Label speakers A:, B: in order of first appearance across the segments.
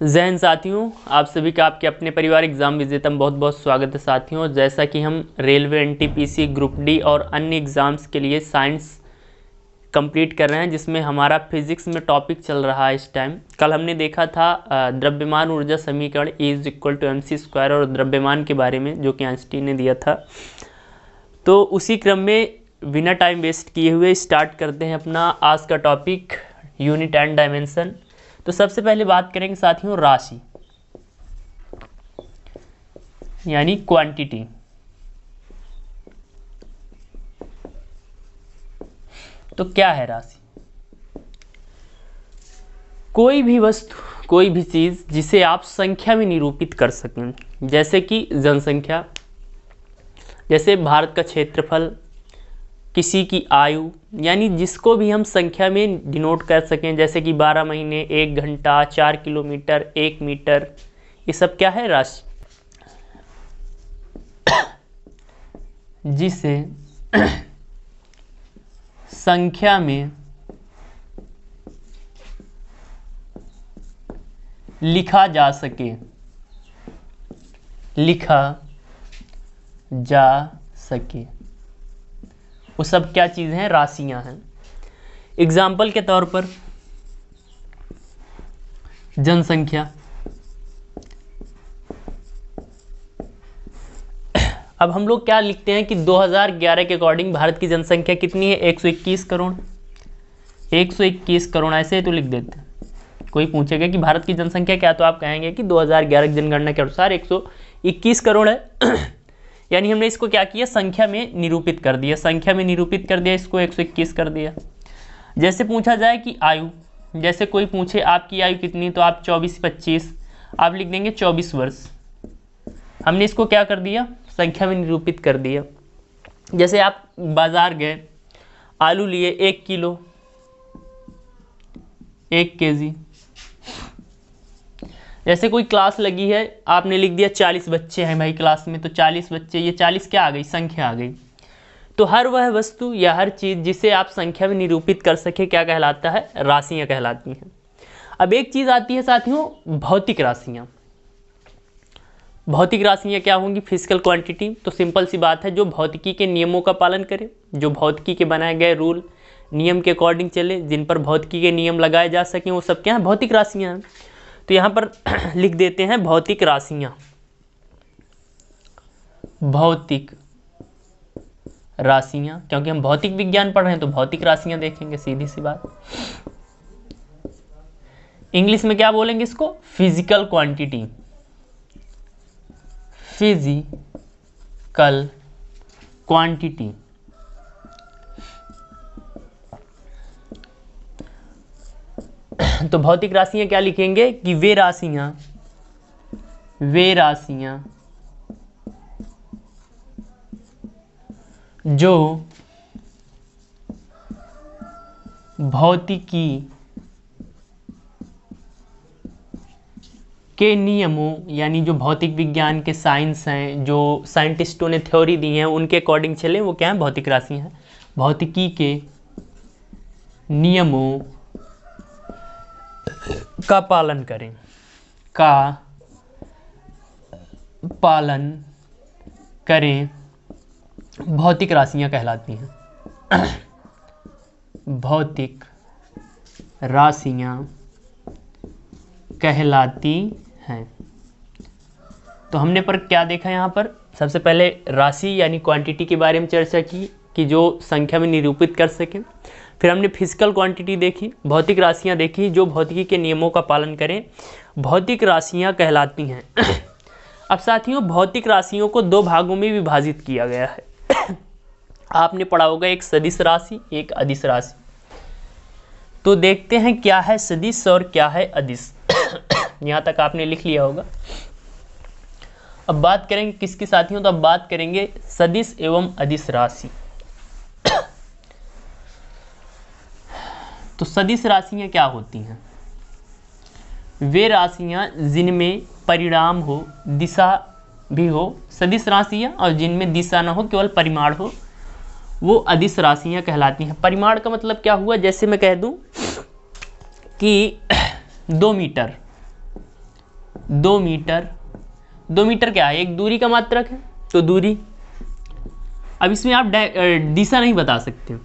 A: जय हिंद साथियों, आप सभी का आपके अपने परिवार एग्जाम विजेता में बहुत बहुत स्वागत है साथियों। जैसा कि हम रेलवे एनटीपीसी ग्रुप डी और अन्य एग्ज़ाम्स के लिए साइंस कंप्लीट कर रहे हैं, जिसमें हमारा फिजिक्स में टॉपिक चल रहा है इस टाइम। कल हमने देखा था द्रव्यमान ऊर्जा समीकरण E=mc² और द्रव्यमान के बारे में, जो कि आइंस्टीन ने दिया था। तो उसी क्रम में बिना टाइम वेस्ट किए हुए स्टार्ट करते हैं अपना आज का टॉपिक, यूनिट एंड डायमेंशन। तो सबसे पहले बात करेंगे साथियों राशि यानी क्वांटिटी। तो क्या है राशि? कोई भी वस्तु, कोई भी चीज जिसे आप संख्या में निरूपित कर सकें, जैसे कि जनसंख्या, जैसे भारत का क्षेत्रफल, किसी की आयु, यानी जिसको भी हम संख्या में डिनोट कर सकें, जैसे कि 12 महीने, 1 घंटा, 4 किलोमीटर, 1 मीटर, ये सब क्या है? राशि। जिसे संख्या में लिखा जा सके, वो सब क्या चीज़ हैं? राशियां हैं। एग्जाम्पल के तौर पर जनसंख्या। अब हम लोग क्या लिखते हैं कि 2011 के अकॉर्डिंग भारत की जनसंख्या कितनी है? 121 करोड़। 121 करोड़ ऐसे तो लिख देते हैं। कोई पूछेगा कि भारत की जनसंख्या क्या, तो आप कहेंगे कि 2011 की जनगणना के अनुसार 121 करोड़ है। यानी हमने इसको क्या किया? संख्या में निरूपित कर दिया, इसको 121 कर दिया। जैसे पूछा जाए कि आयु, जैसे कोई पूछे आपकी आयु कितनी, तो आप 24-25 आप लिख देंगे 24 वर्ष। हमने इसको क्या कर दिया? संख्या में निरूपित कर दिया। जैसे आप बाजार गए, आलू लिए 1 किलो, 1 केजी। जैसे कोई क्लास लगी है, आपने लिख दिया 40 बच्चे हैं भाई क्लास में, तो 40 बच्चे, ये 40 क्या आ गई? संख्या आ गई। तो हर वह वस्तु या हर चीज़ जिसे आप संख्या में निरूपित कर सके क्या कहलाता है? राशियाँ कहलाती हैं। अब एक चीज़ आती है साथियों भौतिक राशियाँ। भौतिक राशियाँ क्या होंगी? Physical quantity. तो सिंपल सी बात है, जो भौतिकी के नियमों का पालन करे, जो भौतिकी के बनाए गए रूल नियम के अकॉर्डिंग चले, जिन पर भौतिकी के नियम लगाए जा सकें, वो सब क्या है? भौतिक राशियाँ हैं। तो यहाँ पर लिख देते हैं भौतिक राशियाँ। भौतिक राशियाँ, क्योंकि हम भौतिक विज्ञान पढ़ रहे हैं तो भौतिक राशियाँ देखेंगे, सीधी सी बात। इंग्लिश में क्या बोलेंगे इसको? Physical quantity. Physical quantity. तो भौतिक राशियां क्या लिखेंगे कि वे राशियां जो भौतिकी के नियमों, यानी जो भौतिक विज्ञान के साइंस हैं, जो साइंटिस्टों ने थ्योरी दी हैं, उनके अकॉर्डिंग चले, वो क्या है? भौतिक राशियां हैं। भौतिकी के नियमों का पालन करें, भौतिक राशियां कहलाती हैं। भौतिक राशियां कहलाती हैं। तो हमने पर क्या देखा यहाँ पर? सबसे पहले राशि यानी क्वांटिटी के बारे में चर्चा की कि जो संख्या में निरूपित कर सके। फिर हमने फिजिकल क्वांटिटी देखी, भौतिक राशियाँ देखी जो भौतिकी के नियमों का पालन करें, भौतिक राशियाँ कहलाती हैं। अब साथियों भौतिक राशियों को 2 भागों में विभाजित किया गया है। आपने पढ़ा होगा एक सदिश राशि, एक अदिश राशि। तो देखते हैं क्या है सदिश और क्या है अदिश। यहाँ तक आपने लिख लिया होगा। अब बात करेंगे किसकी साथियों? तो अब बात करेंगे सदिश एवं अदिश राशि। तो सदिश राशियाँ क्या होती हैं? वे राशियाँ जिनमें परिमाण हो, दिशा भी हो, सदिश राशियाँ, और जिनमें दिशा ना हो, केवल परिमाण हो, वो अदिश राशियाँ कहलाती हैं। परिमाण का मतलब क्या हुआ? जैसे मैं कह दूं कि 2 मीटर, 2 मीटर। 2 मीटर क्या है? एक दूरी का मात्रक है, तो दूरी। अब इसमें आप दिशा नहीं बता सकते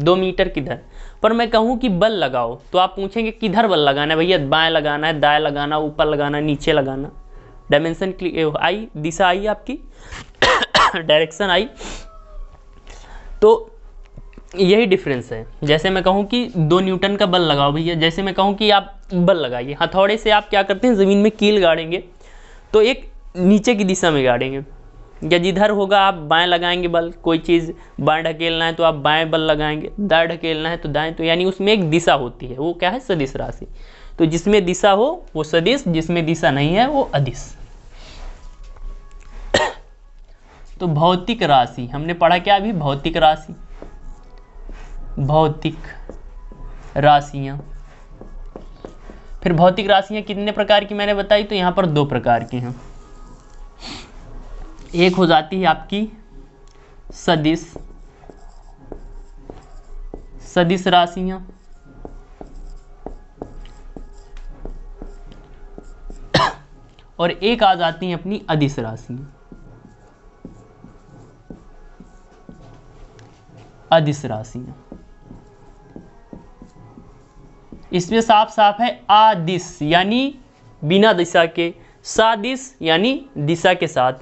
A: 2 मीटर किधर, पर मैं कहूँ कि बल लगाओ तो आप पूछेंगे किधर बल लगाना है भैया, बाएं लगाना है, दाएं लगाना, ऊपर लगाना, नीचे लगाना। डायमेंशन आई, दिशा आई आपकी डायरेक्शन आई। तो यही डिफरेंस है। जैसे मैं कहूँ कि 2 न्यूटन का बल लगाओ भैया, जैसे मैं कहूँ कि आप बल लगाइए, हथौड़े से आप क्या करते हैं, ज़मीन में कील गाड़ेंगे तो एक नीचे की दिशा में गाड़ेंगे, या जिधर होगा आप बाएं लगाएंगे बल। कोई चीज़ बाएं ढकेलना है तो आप बाएं बल लगाएंगे, दाएं ढकेलना है तो दाएं। तो यानी उसमें एक दिशा होती है, वो क्या है, सदिश राशि। तो जिसमें दिशा हो वो सदिश, जिसमें दिशा नहीं है वो अदिश। तो भौतिक राशि हमने पढ़ा क्या अभी, भौतिक राशि, भौतिक राशियाँ। फिर भौतिक राशियाँ कितने प्रकार की मैंने बताई, तो यहाँ पर 2 प्रकार की हैं। एक हो जाती है आपकी सदिश, सदिश राशियाँ, और एक आ जाती हैं अपनी अदिश राशियाँ, अदिश राशियाँ। इसमें साफ साफ है आदिश यानी बिना दिशा के, सादिश यानी दिशा के साथ।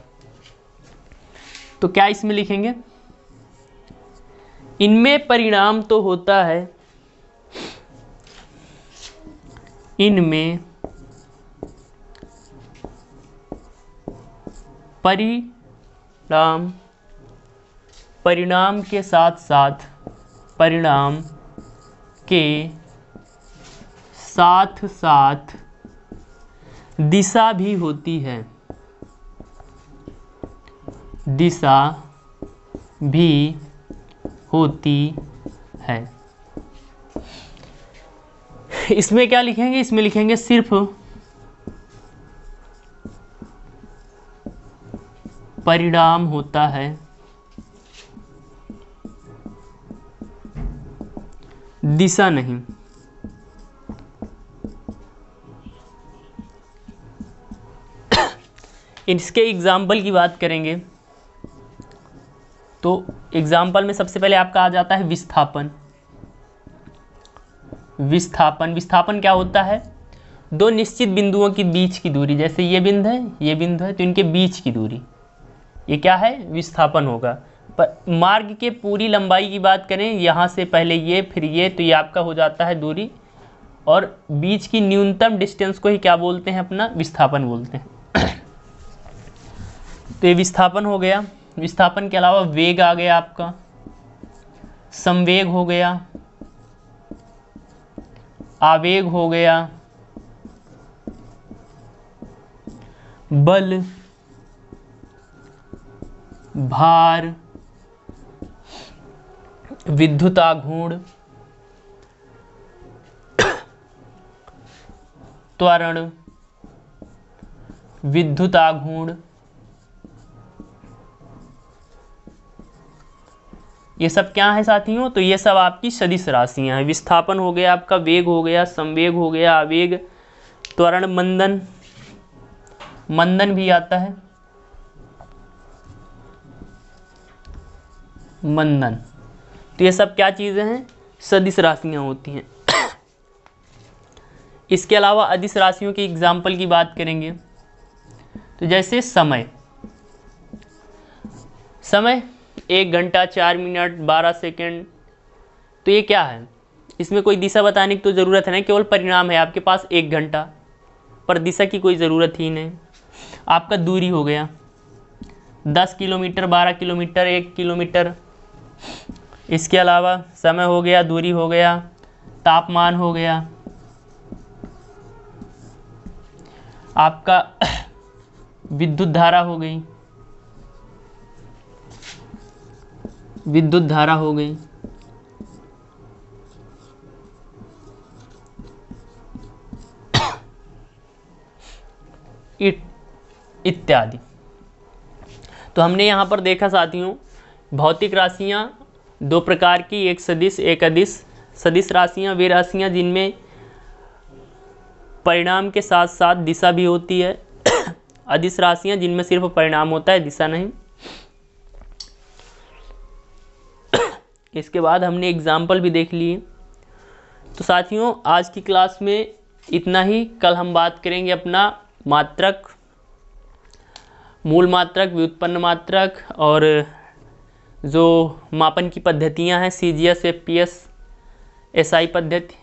A: तो क्या इसमें लिखेंगे, इनमें परिणाम तो होता है, इनमें परिणाम, परिणाम के साथ साथ, परिणाम के साथ साथ दिशा भी होती है, दिशा भी होती है। इसमें क्या लिखेंगे, इसमें लिखेंगे सिर्फ परिणाम होता है, दिशा नहीं। इसके एग्जाम्पल की बात करेंगे तो एग्जाम्पल में सबसे पहले आपका आ जाता है विस्थापन। विस्थापन, विस्थापन क्या होता है, 2 निश्चित बिंदुओं के बीच की दूरी, जैसे ये बिंदु है, ये बिंदु है, तो इनके बीच की दूरी, ये क्या है, विस्थापन होगा। पर मार्ग के पूरी लंबाई की बात करें, यहाँ से पहले ये फिर ये, तो ये आपका हो जाता है दूरी, और बीच की न्यूनतम डिस्टेंस को ही क्या बोलते हैं, अपना विस्थापन बोलते हैं। तो ये विस्थापन हो गया। विस्थापन के अलावा वेग आ गया आपका, संवेग हो गया, आवेग हो गया, बल, भार, विद्युताघूर्ण, त्वरण, विद्युताघूर्ण, ये सब क्या है साथियों, तो ये सब आपकी सदिश राशियां हैं। विस्थापन हो गया आपका, वेग हो गया, संवेग हो गया, आवेग, त्वरण, मंदन, मंदन भी आता है, मंदन। तो ये सब क्या चीज़ें हैं, सदिश राशियां होती हैं। इसके अलावा अदिश राशियों की एग्जाम्पल की बात करेंगे तो जैसे समय, समय 1 घंटा 4 मिनट 12 सेकेंड, तो ये क्या है, इसमें कोई दिशा बताने की तो ज़रूरत है नहीं, केवल परिणाम है। आपके पास 1 घंटा, पर दिशा की कोई ज़रूरत ही नहीं। आपका दूरी हो गया 10 किलोमीटर, 12 किलोमीटर, 1 किलोमीटर। इसके अलावा समय हो गया, दूरी हो गया, तापमान हो गया, आपका विद्युत धारा हो गई, विद्युत धारा हो गई, इत्यादि। तो हमने यहाँ पर देखा साथियों, भौतिक राशियाँ 2 प्रकार की, एक सदिश एक अदिश। सदिश राशियाँ वे राशियाँ जिनमें परिणाम के साथ साथ दिशा भी होती है। अदिश राशियाँ जिनमें सिर्फ परिणाम होता है, दिशा नहीं। इसके बाद हमने एग्जाम्पल भी देख लिए। तो साथियों आज की क्लास में इतना ही। कल हम बात करेंगे अपना मात्रक, मूल मात्रक, व्युत्पन्न मात्रक और जो मापन की पद्धतियां हैं CGS, FPS, SI पद्धति।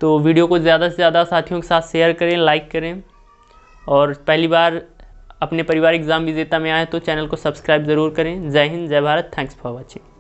A: तो वीडियो को ज़्यादा से ज़्यादा साथियों के साथ शेयर करें, लाइक करें और पहली बार अपने परिवार एग्ज़ाम विजेता में आए तो चैनल को सब्सक्राइब ज़रूर करें। जय हिंद, जय भारत। Thanks for watching.